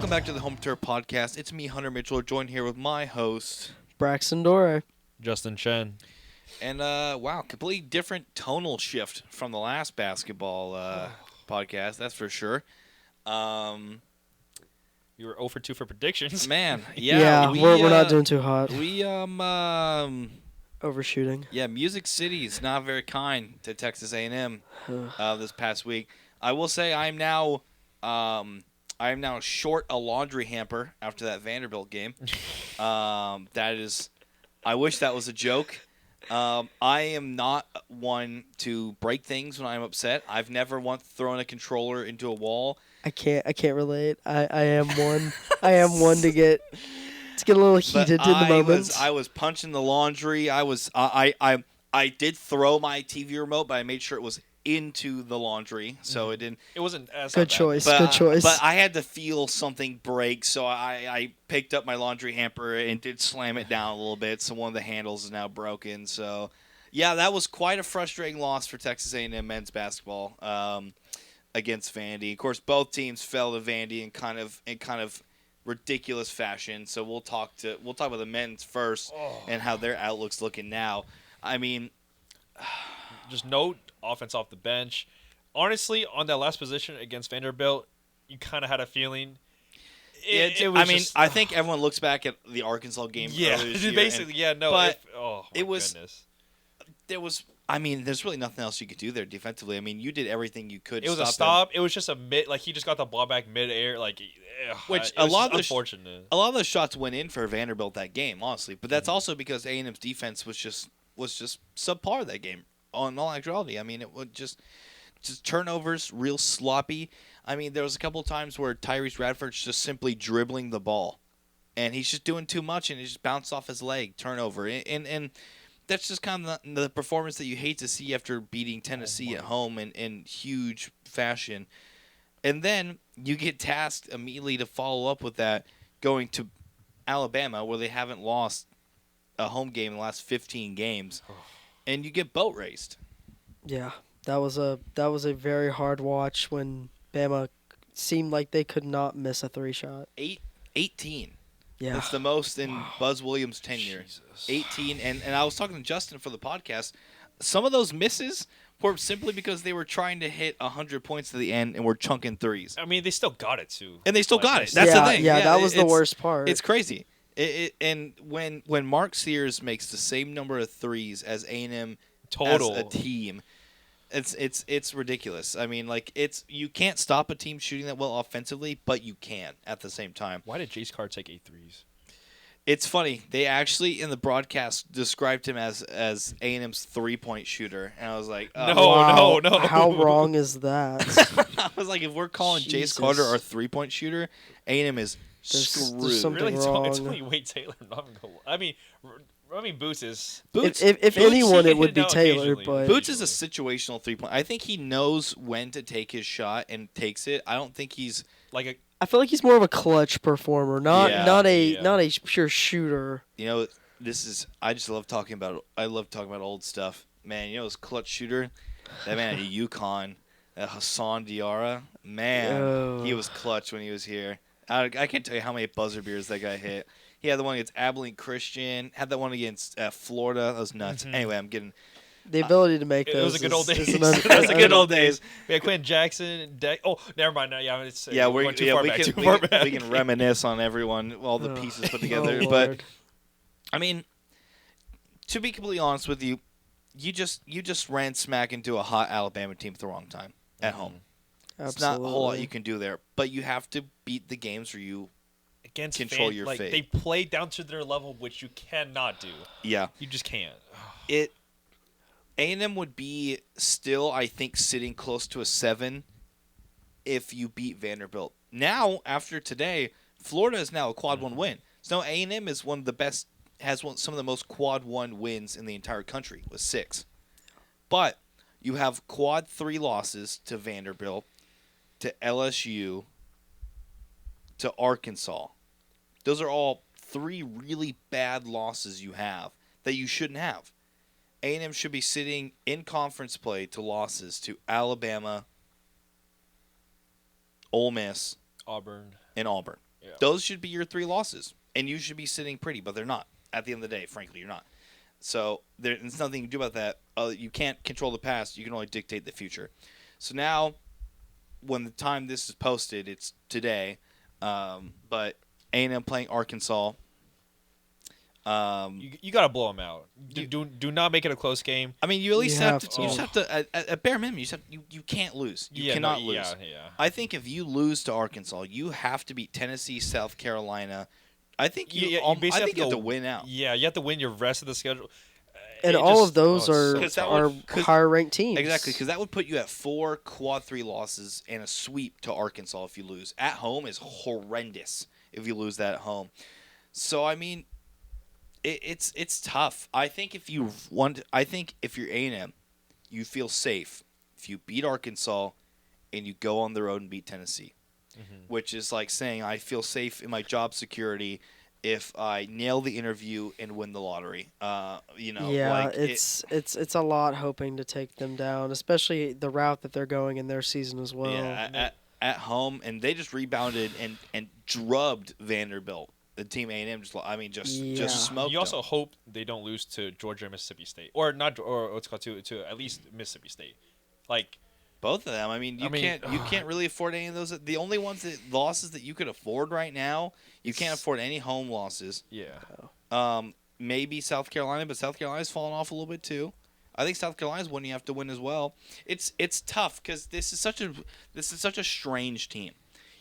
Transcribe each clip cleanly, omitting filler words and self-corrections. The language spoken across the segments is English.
Welcome back to the Home Turf Podcast. It's me, Hunter Mitchell, joined here with my host, Braxton Dore. Justin Chen. And wow, completely different tonal shift from the last basketball podcast, that's for sure. You were 0 for 2 for predictions. Man, we're not doing too hot. We Overshooting. Yeah, Music City is not very kind to Texas A&M this past week. I will say I am now short a laundry hamper after that Vanderbilt game. That is, I wish that was a joke. I am not one to break things when I'm upset. I've never once thrown a controller into a wall. I can't relate. I am one. I am one to get a little heated in the moment. I was punching the laundry. I did throw my TV remote, but I made sure it was into the laundry, so it didn't. It wasn't as good choice. But, good choice. But I had to feel something break, so I picked up my laundry hamper and did slam it down a little bit. So one of the handles is now broken. So yeah, that was quite a frustrating loss for Texas A&M men's basketball against Vandy. Of course, both teams fell to Vandy in kind of ridiculous fashion. So we'll talk about the men's first and how their outlook's looking now. I mean, just no offense off the bench. Honestly, on that last position against Vanderbilt, you kind of had a feeling. I think everyone looks back at the Arkansas game. Yeah, basically, But goodness. There's really nothing else you could do there defensively. I mean, you did everything you could. It was a stop. It was just he just got the ball back midair. Which unfortunate. A lot of those shots went in for Vanderbilt that game, honestly. But that's also because A&M's defense was just subpar that game. In all actuality, I mean, it would just turnovers, real sloppy. I mean, there was a couple of times where Tyrese Radford's just simply dribbling the ball, and he's just doing too much, and it just bounced off his leg, turnover, and that's just kind of the performance that you hate to see after beating Tennessee at home in huge fashion. And then you get tasked immediately to follow up with that, going to Alabama, where they haven't lost a home game in the last 15 games. And you get boat raced. Yeah, that was a very hard watch when Bama seemed like they could not miss a 3-shot. 18. Yeah. That's the most in Buzz Williams' tenure. Jesus. 18. And I was talking to Justin for the podcast. Some of those misses were simply because they were trying to hit 100 points to the end and were chunking threes. I mean, they still got it, too. And they still got it. That's the thing. Yeah, that was the worst part. It's crazy. And when Mark Sears makes the same number of threes as A&M total as a team, it's ridiculous. I mean, you can't stop a team shooting that well offensively, but you can at the same time. Why did Jace Carr take 8 threes? It's funny. They actually in the broadcast described him as A&M's 3-point shooter, and I was like, no. How wrong is that? I was like, if we're calling Jace Carter our 3-point shooter, A&M is screwed. There's something Really, wrong. it's only Wade Taylor. I mean, Boots is. If anyone, it would be Taylor. But Boots is a situational 3-point. I think he knows when to take his shot and takes it. I don't think he's I feel like he's more of a clutch performer, not a pure shooter. You know, I just love talking about. I love talking about old stuff, man. You know, this clutch shooter, that man at UConn, Hassan Diarra, man, he was clutch when he was here. I can't tell you how many buzzer beers that guy hit. He had the one against Abilene Christian. Had that one against Florida. That was nuts. Mm-hmm. Anyway, I'm getting the ability to make those. It was a good old days. It was a good old days. We had Quinn Jackson. Never mind. We can reminisce on everyone, all the pieces put together. But I mean, to be completely honest with you, you just ran smack into a hot Alabama team at the wrong time at home. Absolutely. It's not a whole lot you can do there, but you have to beat the games where you control your fate. They play down to their level, which you cannot do. Yeah, you just can't. A&M would be still, I think, sitting close to a 7 if you beat Vanderbilt. Now, after today, Florida is now a quad 1 win. So A&M is one of the best, some of the most quad 1 wins in the entire country with 6. But you have quad 3 losses to Vanderbilt, to LSU, to Arkansas. Those are all 3 really bad losses you have that you shouldn't have. A&M should be sitting in conference play to losses to Alabama, Ole Miss, Auburn. and Auburn. Yeah. Those should be your 3 losses, and you should be sitting pretty, but they're not. At the end of the day, frankly, you're not. So there's nothing you can do about that. You can't control the past. You can only dictate the future. So now, when the time this is posted, it's today. But A&M playing Arkansas. You got to blow them out. Do not make it a close game. I mean, you at least You have have to. You just have to. At bare minimum, you can't lose. You cannot lose. Yeah. I think if you lose to Arkansas, you have to beat Tennessee, South Carolina. I think you. I basically think you have to win out. Yeah, you have to win your rest of the schedule. And It all just- of those oh, it's so are tough. higher ranked teams. Exactly, because that would put you at 4 quad 3 losses and a sweep to Arkansas if you lose. At home is horrendous if you lose that at home. So I mean, it's tough. I think if you're A&M, you feel safe if you beat Arkansas and you go on the road and beat Tennessee, which is like saying I feel safe in my job security if I nail the interview and win the lottery. Yeah, like it's a lot hoping to take them down, especially the route that they're going in their season as well. Yeah, at home, and they just rebounded and drubbed Vanderbilt. The team A&M just smoked. You also them. hope they don't lose to Georgia and Mississippi State, or not, or what's called to at least Mississippi State. Like Both of them. I mean, you can't really afford any of those. The only losses that you could afford right now, you can't afford any home losses. yeah, Maybe South Carolina, but South Carolina's fallen off a little bit too. I think South Carolina's one you have to win as well. It's tough because this is such a strange team.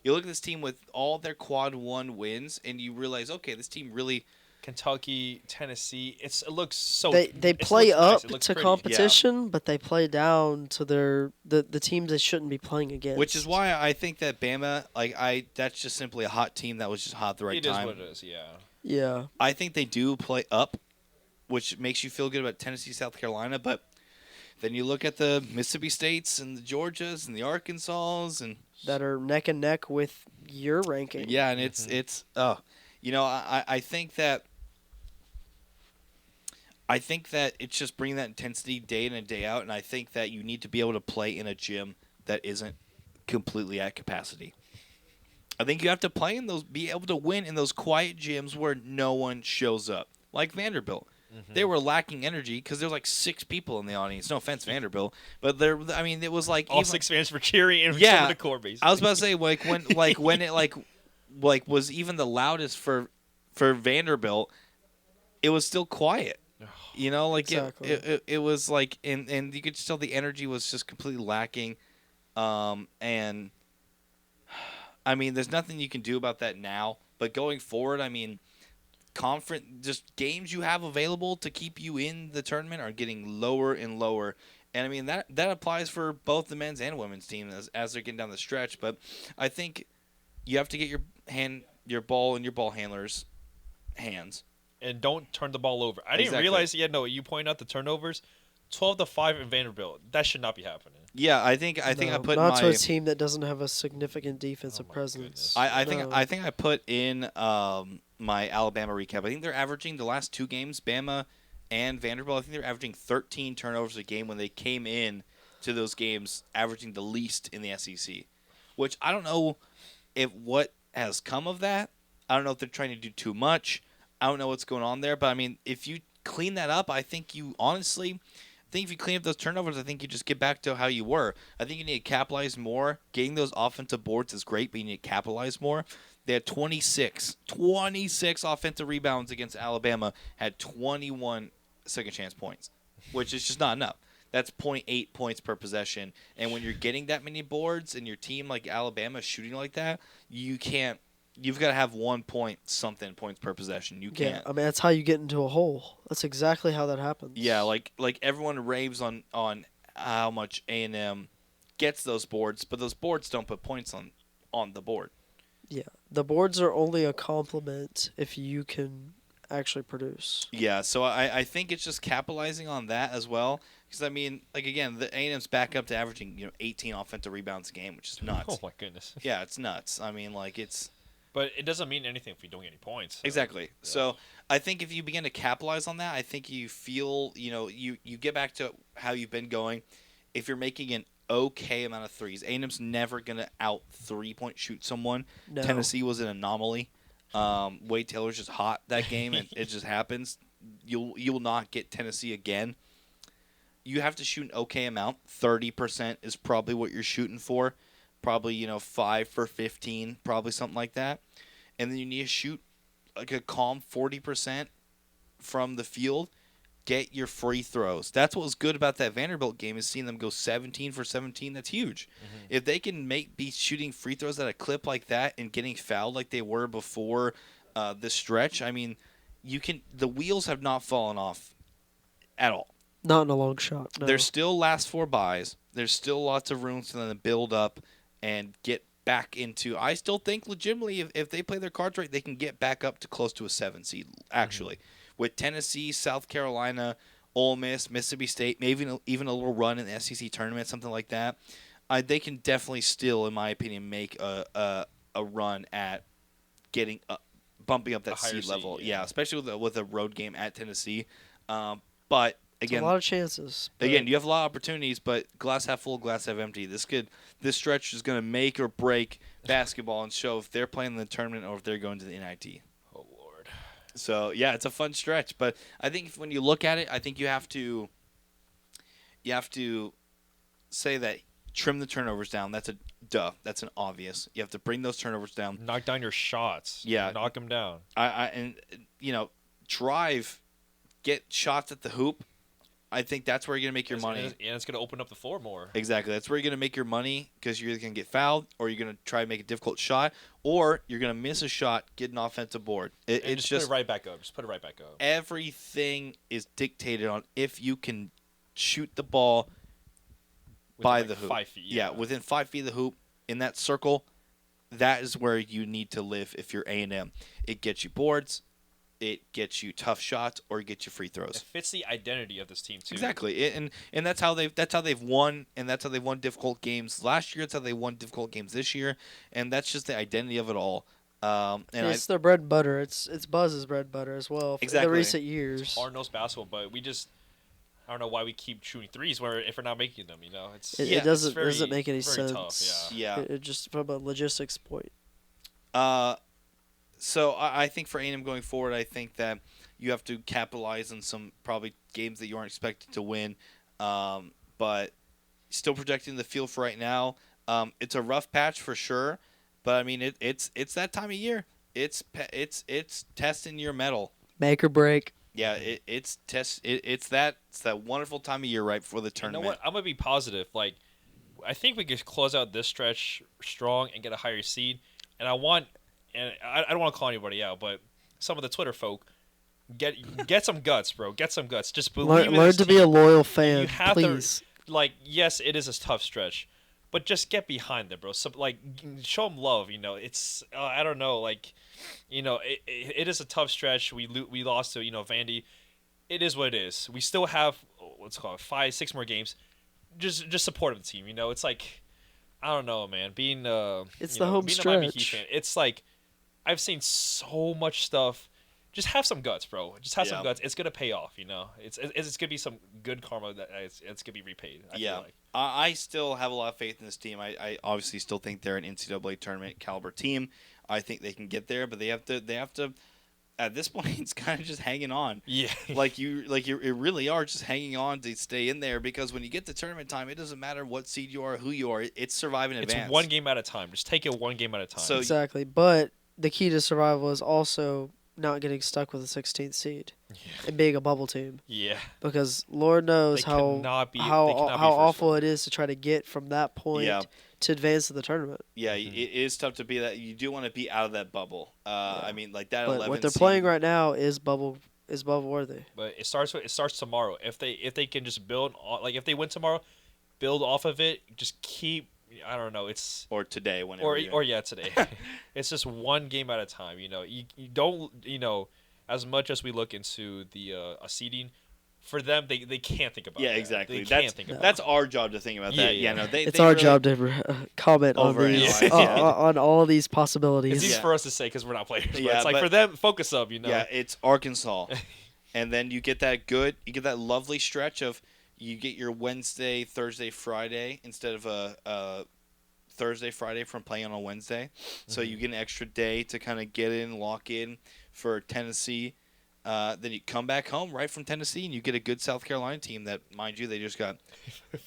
You look at this team with all their quad 1 wins, and you realize, okay, this team really. Kentucky, Tennessee. It looks so. They it play looks nice, up it looks to pretty. competition, but they play down to the teams they shouldn't be playing against. Which is why I think that Bama, that's just simply a hot team that was just hot at the right time. It is what it is. Yeah. Yeah. I think they do play up, which makes you feel good about Tennessee, South Carolina, but then you look at the Mississippi States and the Georgias and the Arkansas and That are neck and neck with your ranking. yeah, and it's I think that it's just bringing that intensity day in and day out, and I think that you need to be able to play in a gym that isn't completely at capacity. I think you have to be able to win in those quiet gyms where no one shows up, like Vanderbilt. They were lacking energy because there was like 6 people in the audience. No offense, Vanderbilt, but it was like All 6 fans were cheering and Yeah, some of the core basically. I was about to say when it was even the loudest for Vanderbilt, it was still quiet. Exactly. It was like and you could just tell the energy was just completely lacking, and I mean there's nothing you can do about that now. But going forward, I mean, just games you have available to keep you in the tournament are getting lower and lower. And I mean that applies for both the men's and women's team as they're getting down the stretch. But I think you have to get your ball in your ball handlers' hands. And don't turn the ball over. I didn't Exactly. realize. Yeah, no. You point out the turnovers. 12-5 in Vanderbilt. That should not be happening. Yeah, I think I No, put not my to a team that doesn't have a significant defensive Oh my presence. goodness. I No. think I put in my Alabama recap. I think they're averaging the last 2 games, Bama and Vanderbilt. I think they're averaging 13 turnovers a game when they came in to those games, averaging the least in the SEC. Which I don't know what has come of that. I don't know if they're trying to do too much. I don't know what's going on there. But I mean, if you clean that up, I think if you clean up those turnovers, I think you just get back to how you were. I think you need to capitalize more. Getting those offensive boards is great, but you need to capitalize more. They had 26 offensive rebounds against Alabama, had 21 second chance points, which is just not enough. That's 0.8 points per possession. And when you're getting that many boards and your team like Alabama is shooting like that, you've got to have 1 point something points per possession. You Yeah, can't. I mean that's how you get into a hole. That's exactly how that happens. Yeah, like everyone raves on how much A&M gets those boards, but those boards don't put points on the board. Yeah, the boards are only a compliment if you can actually produce. Yeah, so I think it's just capitalizing on that as well. Because I mean, like again, the A&M's back up to averaging 18 offensive rebounds a game, which is nuts. Oh my goodness. Yeah, it's nuts. I mean, like it's But it doesn't mean anything if we don't get any points. So. exactly. So I think if you begin to capitalize on that, I think you feel you get back to how you've been going. If you're making an okay amount of threes. A&M's never gonna out 3-point shoot someone. No. Tennessee was an anomaly. Wade Taylor's just hot that game, and it just happens. You'll not get Tennessee again. You have to shoot an okay amount. 30% is probably what you're shooting for. Probably 5 for 15, probably something like that. And then you need to shoot like a calm 40% from the field. Get your free throws. That's what was good about that Vanderbilt game, is seeing them go 17 for 17. That's huge. Mm-hmm. If they can be shooting free throws at a clip like that and getting fouled like they were before the stretch, I mean, the wheels have not fallen off at all. Not in a long shot. No. There's still last 4 buys. There's still lots of room for them to build up and get back into. I still think legitimately, if they play their cards right, they can get back up to close to a 7 seed. Actually. Mm-hmm. With Tennessee, South Carolina, Ole Miss, Mississippi State, maybe even a little run in the SEC tournament, something like that, they can definitely still, in my opinion, make a run at getting bumping up that seed level. Yeah, especially with a road game at Tennessee. But again, a lot of chances. Again, you have a lot of opportunities, but glass half full, glass half empty. This stretch is going to make or break basketball and show if they're playing in the tournament or if they're going to the NIT. So, yeah, it's a fun stretch. But I think when you look at it, I think you have to say that trim the turnovers down. That's a duh. That's an obvious. You have to bring those turnovers down. Knock down your shots. Yeah. Knock them down. Drive, get shots at the hoop. I think that's where you're going to make your money. And it's going to open up the floor more. Exactly. That's where you're going to make your money, because you're either going to get fouled or you're going to try to make a difficult shot, or you're going to miss a shot, get an offensive board. It's just put it right back up. Just put it right back up. Everything is dictated on if you can shoot the ball by the hoop. 5 feet. Yeah, within 5 feet of the hoop, in that circle, that is where you need to live if you're A&M. It gets you boards. It gets you tough shots, or it gets you free throws. It fits the identity of this team too. Exactly, and that's how they've won, and that's how they won difficult games last year. It's how they won difficult games this year, and that's just the identity of it all. It's their bread and butter. It's Buzz's bread and butter as well. Exactly. In the recent years, it's hard-nosed basketball, but I don't know why we keep shooting threes if we're not making them. It doesn't make any sense. Tough, yeah. It just from a logistics point. So I think for A&M going forward, I think that you have to capitalize on some probably games that you aren't expected to win, but still projecting the field for right now. It's a rough patch for sure, but I mean it's that time of year. It's testing your mettle. Make or break. Yeah, it's that wonderful time of year right before the tournament. You know what? I'm gonna be positive. I think we could close out this stretch strong and get a higher seed, and I don't want to call anybody out, but some of the Twitter folk, get some guts, bro. Get some guts. Just believe in learn this to team. be a loyal fan, you have please. Yes, it is a tough stretch, but just get behind them, bro. So, show them love. It's I don't know, it is a tough stretch. We lost to Vandy. It is what it is. We still have 5-6 more games. Just support the team. It's I don't know, man. Being it's the home being stretch. A Miami Heat fan, it's I've seen so much stuff. Just have some guts, bro. Just have some guts. It's gonna pay off, It's gonna be some good karma that it's gonna be repaid. I feel like. I still have a lot of faith in this team. I obviously still think they're an NCAA tournament caliber team. I think they can get there, but they have to. At this point, it's kind of just hanging on. Yeah. You really are just hanging on to stay in there, because when you get to tournament time, it doesn't matter what seed you are, who you are. It's survive in advance. It's one game at a time. Just take it one game at a time. So, exactly, but the key to survival is also not getting stuck with a 16th seed and being a bubble team. Yeah. Because Lord knows how awful it is to try to get from that point to advance to the tournament. Yeah, it is tough to be that. You do want to be out of that bubble. I mean, that but 11 what they're seed. playing right now is bubble worthy. But it starts tomorrow. If they can just build if they win tomorrow, build off of it. Just keep. I don't know. It's today whenever. Today. It's just one game at a time. You don't as much as we look into the a seeding. For them, they can't think about that. Yeah, exactly. They can't think about that's our job to think about that. Yeah. No, it's our job to comment on these, on all of these possibilities. It's easy for us to say because we're not players. But Yeah, it's for them, focus up. Yeah, it's Arkansas, and then you get that lovely stretch of you get your Wednesday, Thursday, Friday instead of a Thursday, Friday from playing on a Wednesday. So you get an extra day to kind of get in, lock in for Tennessee. Then you come back home right from Tennessee, and you get a good South Carolina team that, mind you, they just got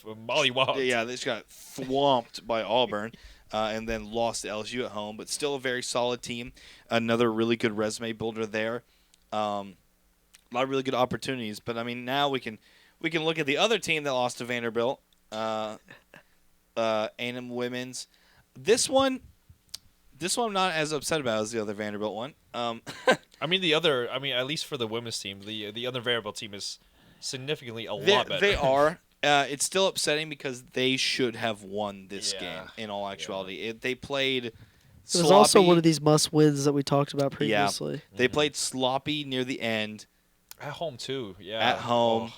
mollywopped. Yeah, they just got thwomped by Auburn, and then lost to LSU at home, but still a very solid team. Another really good resume builder there. A lot of really good opportunities. But I mean, now we can look at the other team that lost to Vanderbilt, A&M women's. This one I'm not as upset about as the other Vanderbilt one. I mean, at least for the women's team, the other Vanderbilt team is significantly a lot better. They are. It's still upsetting because they should have won this Yeah. game. In all actuality, they played. It Sloppy. was also one of these must-wins that we talked about previously. Yeah, they played sloppy near the end. At home too, yeah. At home,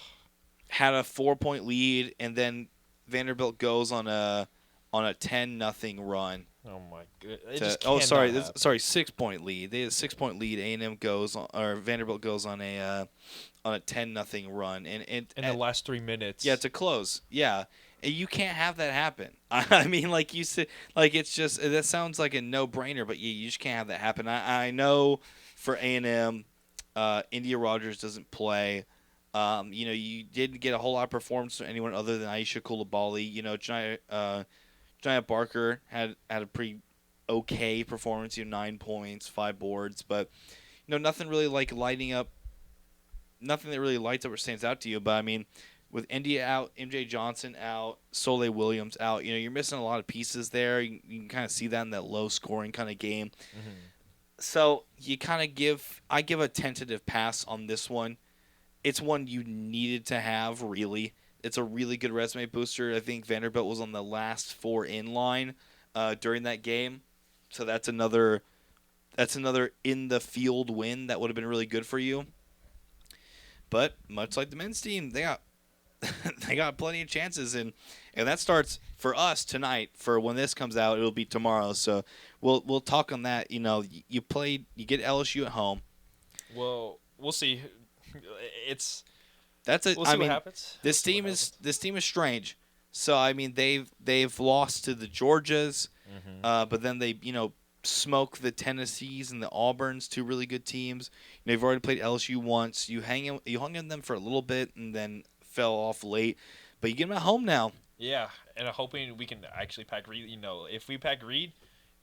had a 4-point lead, and then Vanderbilt goes on a 10-0 run. Oh my god! 6-point lead. They had a 6-point lead. A&M goes on, or Vanderbilt goes on a 10-0 run, and in the last 3 minutes. Yeah, to close. Yeah. And you can't have that happen. I mean, like you said, like it's just that sounds like a no-brainer, but you just can't have that happen. I know for A&M, India Rogers doesn't play. You didn't get a whole lot of performance from anyone other than Aisha Coulibaly. Janiah Barker had a pretty okay performance. 9 points, 5 boards, but nothing really like lighting up. Nothing that really lights up or stands out to you. But I mean, with India out, MJ Johnson out, Soleil Williams out, you're missing a lot of pieces there. You can kind of see that in that low-scoring kind of game. Mm-hmm. So I give a tentative pass on this one. It's one you needed to have, really. It's a really good resume booster. I think Vanderbilt was on the last 4 in line during that game. So that's another in the field win that would have been really good for you. But much like the men's team, they got plenty of chances, and that starts for us tonight. For when this comes out, it'll be tomorrow. So we'll talk on that. You get LSU at home. Well, we'll see. We'll see what happens. This team is strange. So I mean, they've lost to the Georgias, but then they smoke the Tennessees and the Auburns, 2 really good teams. They've already played LSU once. You hung in them for a little bit and then fell off late, but you get them at home now. Yeah, and I'm hoping we can actually pack Reed. If we pack Reed,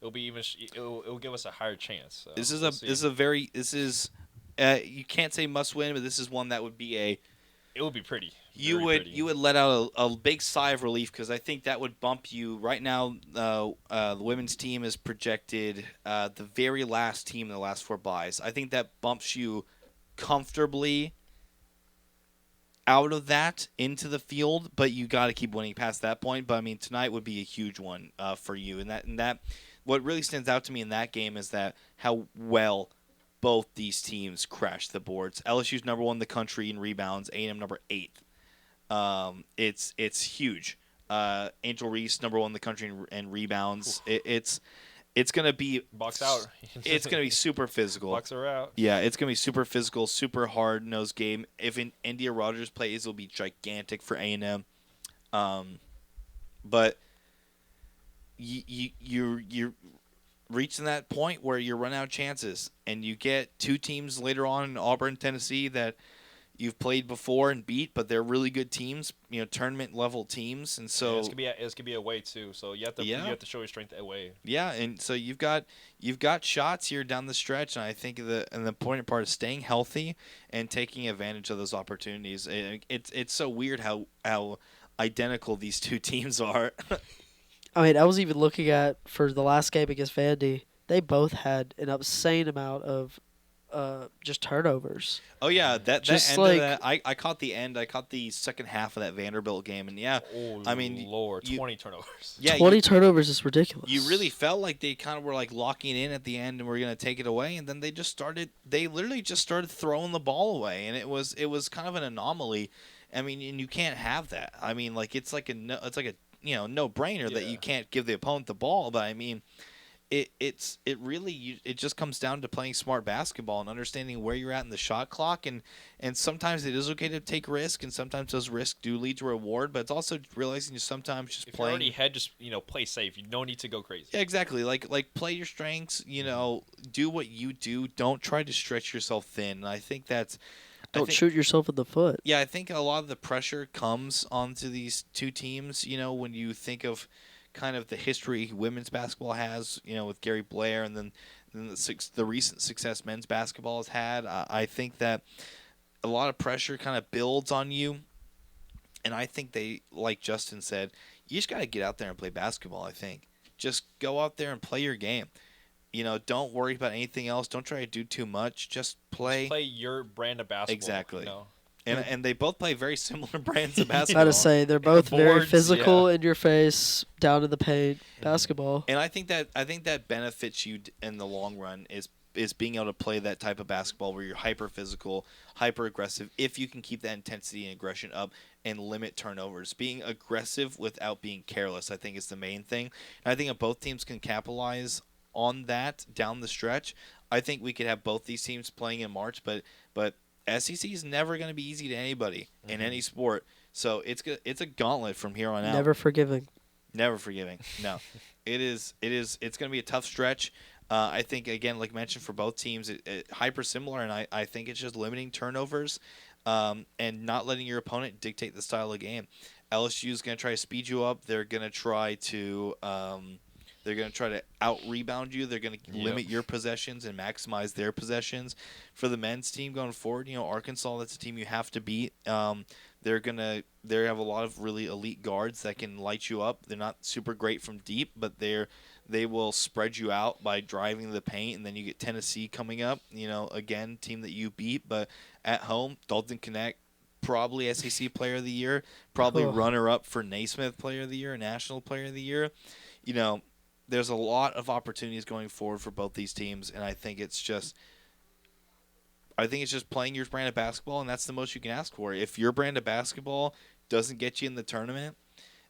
it'll be it'll give us a higher chance. So you can't say must win, but this is one that would be it would be pretty. You would let out a big sigh of relief, because I think that would bump you right now. The women's team is projected the very last team in the last 4 buys. I think that bumps you comfortably out of that into the field, but you got to keep winning past that point. But I mean, tonight would be a huge one for you, and that what really stands out to me in that game is that how well both these teams crashed the boards. LSU's number 1 in the country in rebounds, A&M number 8. It's huge. Angel Reese number 1 in the country in rebounds. It's gonna be box out. It's gonna be super physical. Box her out. Yeah, it's gonna be super physical, super hard nosed game. If India Rogers plays, it'll be gigantic for A&M. But you're reaching that point where you run out of chances, and you get 2 teams later on in Auburn, Tennessee that you've played before and beat, but they're really good teams, tournament level teams, and so it's gonna be away too. So you have to show your strength away. Yeah, and so you've got shots here down the stretch, and I think the important part is staying healthy and taking advantage of those opportunities. It's so weird how identical these 2 teams are. I mean, I was even looking at for the last game against Vandy, they both had an obscene amount of just turnovers. Oh yeah, that just end like, of that. I caught the end. I caught the second half of that Vanderbilt game, and yeah, oh, I mean, Lord, 20 turnovers. Yeah, 20 turnovers is ridiculous. You really felt like they kind of were like locking in at the end and were gonna take it away, and then they literally just started throwing the ball away, and it was kind of an anomaly. I mean, and you can't have that. I mean, like it's like a no brainer that you can't give the opponent the ball, but I mean, it just comes down to playing smart basketball and understanding where you're at in the shot clock, and sometimes it is okay to take risk, and sometimes those risks do lead to reward, but it's also realizing you sometimes just If playing. you're already ahead, just play safe. You don't need to go crazy. Yeah, exactly. Like play your strengths. Do what you do. Don't try to stretch yourself thin. And I think that's. Don't shoot yourself in the foot. Yeah, I think a lot of the pressure comes onto these two teams. When you think of kind of the history women's basketball has, with Gary Blair, and then the recent success men's basketball has had. I think that a lot of pressure kind of builds on you, and I think they, like Justin said, you just got to get out there and play basketball. I think just go out there and play your game. Don't worry about anything else. Don't try to do too much. Just play. Just play your brand of basketball. Exactly. And they both play very similar brands of I basketball. gotta say, they're both very boards, physical, in your face, down in the paint basketball. And I think that benefits you in the long run is being able to play that type of basketball where you're hyper physical, hyper aggressive. If you can keep that intensity and aggression up and limit turnovers, being aggressive without being careless, I think is the main thing. And I think if both teams can capitalize on that down the stretch, I think we could have both these teams playing in March. But SEC is never going to be easy to anybody in any sport. So it's a gauntlet from here on out. Never forgiving. Never forgiving. No, it's going to be a tough stretch. I think, again, like mentioned, for both teams, it hyper similar, and I think it's just limiting turnovers and not letting your opponent dictate the style of game. LSU is going to try to speed you up. They're going to try to out rebound you. They're going to limit your possessions and maximize their possessions. For the men's team going forward, Arkansas, that's a team you have to beat. They have a lot of really elite guards that can light you up. They're not super great from deep, but they will spread you out by driving the paint. And then you get Tennessee coming up. Again, team that you beat, but at home, Dalton Connect, probably SEC Player of the Year, probably runner-up for Naismith Player of the Year, National Player of the Year. There's a lot of opportunities going forward for both these teams, and I think it's just playing your brand of basketball, and that's the most you can ask for. If your brand of basketball doesn't get you in the tournament,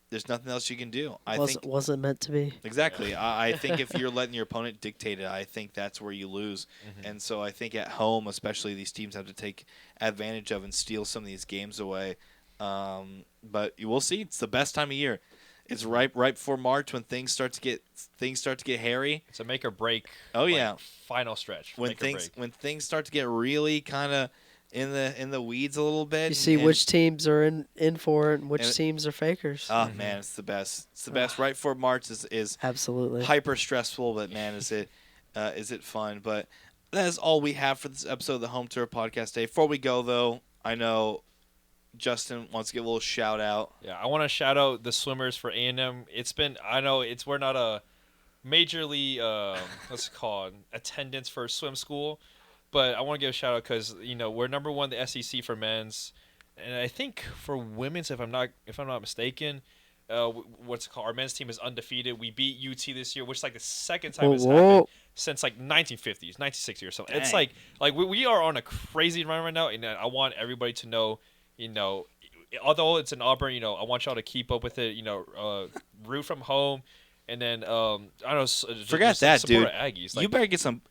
there's nothing else you can do. Wasn't meant to be. Exactly. I think if you're letting your opponent dictate it, I think that's where you lose. And so I think at home, especially, these teams have to take advantage of and steal some of these games away. But we'll see. It's the best time of year. It's right before March when things start to get hairy. It's a make or break. Oh yeah, final stretch. When things start to get really kind of in the weeds a little bit. You see which teams are in for it and which teams are fakers. Oh man, it's the best. It's the best. Right before March is absolutely hyper stressful, but man, is it fun. But that is all we have for this episode of the Home Tour Podcast Day. Before we go though, I know Justin wants to give a little shout out. Yeah, I want to shout out the swimmers for A&M. We're not a majorly what's it called, attendance for swim school, but I want to give a shout out because we're number one in the SEC for men's, and I think for women's, if I'm not mistaken, what's it called, our men's team is undefeated. We beat UT this year, which is like the second time it's happened since like 1950s, 1960 or something. Dang. It's like we are on a crazy run right now, and I want everybody to know. Although it's in Auburn, I want y'all to keep up with it. Root from home, and then I don't know. Forget that, dude. Aggies.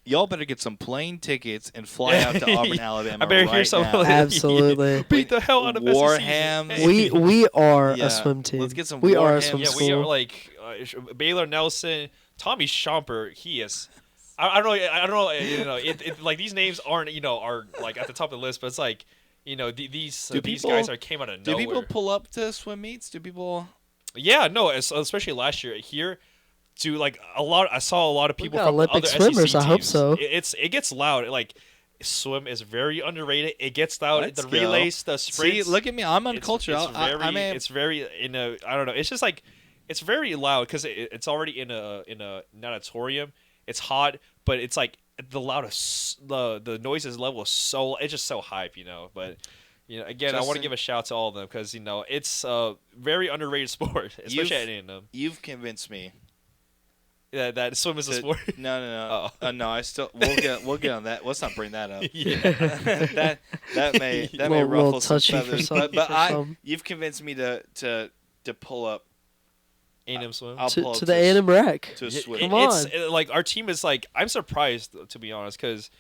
Y'all better get some plane tickets and fly out to Auburn, Alabama. I better right hear something. now. Absolutely. Beat the hell out of Warham. SEC. We are a swim team. Let's get some. We Warham. are a swim school. We are like Baylor Nelson, Tommy Schomper. He is. I don't know. Like these names aren't are like at the top of the list, but it's like. These guys came out of nowhere. Do people pull up to swim meets? Do people? Yeah, no, especially last year here. I saw a lot of people from Olympic other swimmers. SEC I hope teams. so. It gets loud. Like swim is very underrated. It gets loud. Let's the go. relays, the sprints. See, look at me. I'm uncultured. It's very I don't know. It's just like it's very loud because it's already in a natatorium. It's hot, but it's like. The loudest, the noises level is it's just so hype, But again, I want to give a shout to all of them because it's a very underrated sport, especially at A&M. You've convinced me. Yeah, that swim is a sport. No. Oh. No, I still we'll get on that. Let's not bring that up. Yeah. that may ruffle some feathers. But some. you've convinced me to pull up A&M swim. I'll pull to up the A&M rec. to It- swim. Come it's on. like our team is like I'm surprised to be honest because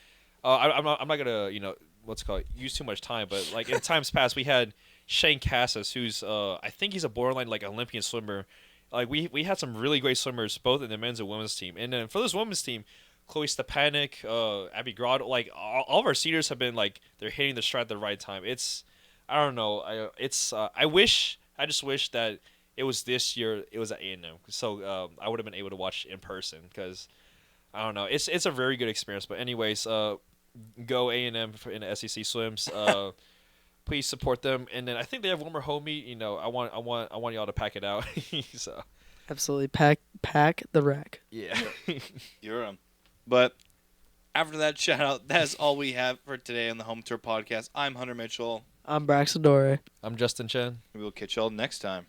I'm not gonna what's it called use too much time but like in times past we had Shane Cassis who's I think he's a borderline like Olympian swimmer. Like we had some really great swimmers both in the men's and women's team, and then for this women's team, Chloe Stepanek, Abby Grotto, like all of our seniors have been like they're hitting the stride at the right time. It's I don't know. I just wish that it was this year. It was at A&M, so I would have been able to watch in person because I don't know. It's a very good experience. But anyways, go A&M in the SEC swims. Please support them. And then I think they have one more home meet. I want y'all to pack it out. So Absolutely. Pack the rec. yeah. You're But after that shout out, that's all we have for today on the Home Tour Podcast. I'm Hunter Mitchell. I'm Braxton Dore. I'm Justin Chen. We will catch y'all next time.